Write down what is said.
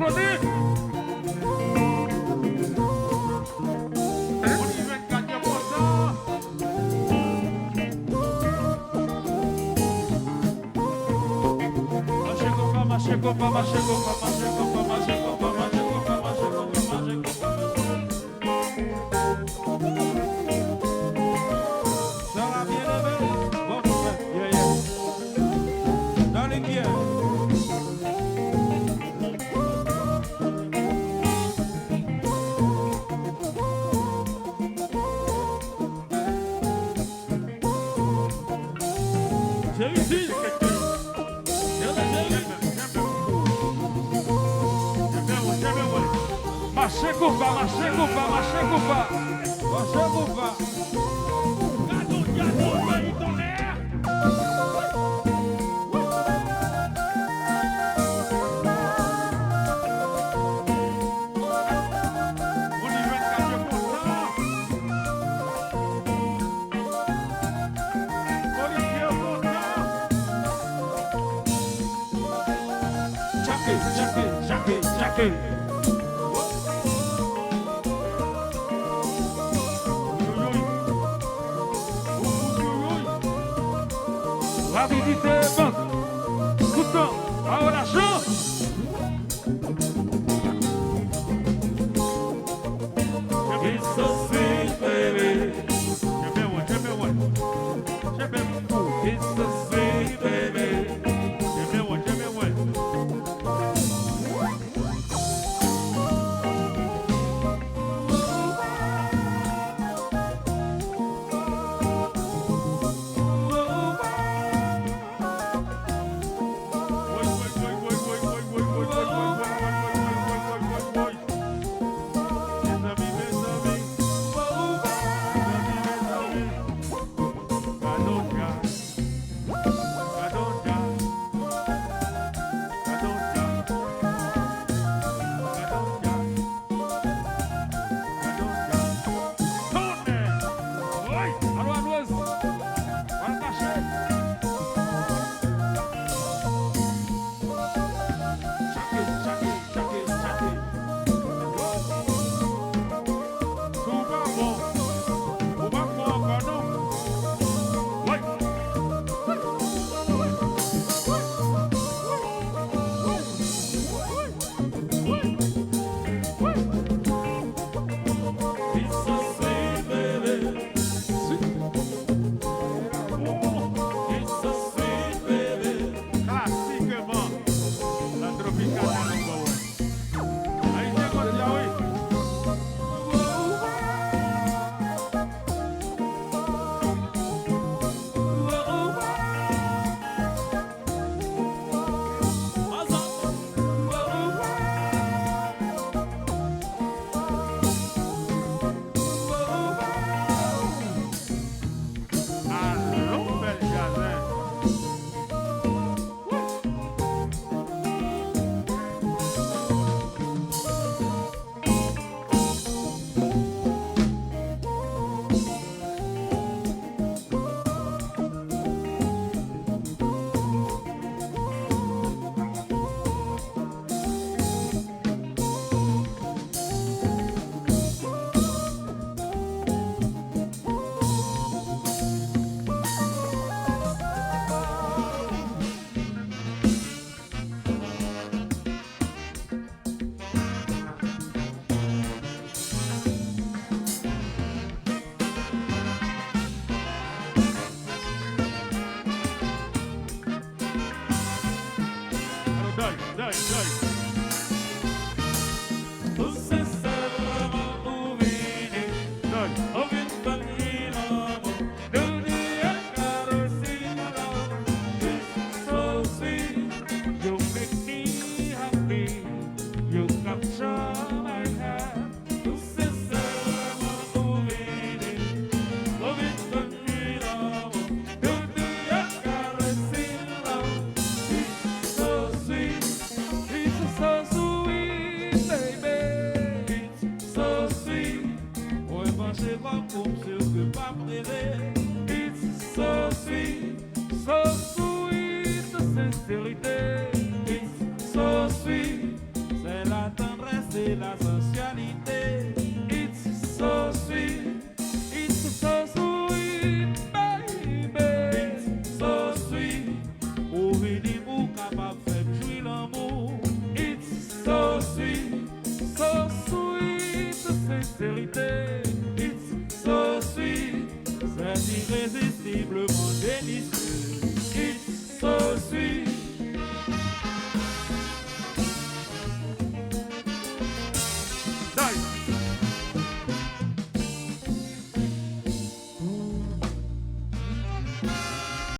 applaudit. Kompa, marche, kompa, marche, kompa, marche, kompa, marche, kompa, marche, kompa, marche, kompa. Ça va bien levé. Bon, yeah, yeah. Dans les pieds. J'ai réussi. Marche, kompa, marche, kompa, marche, kompa. Marche, kompa. Gado, pays ton air. On y va, gado, content. Policier content. Jacké, jacké, jacké, jacké. Rapidité, banque, tout le temps, à la chance. It's so sweet, baby. It's so sweet, baby. sincérité. It's so sweet, c'est irrésistiblement délicieux.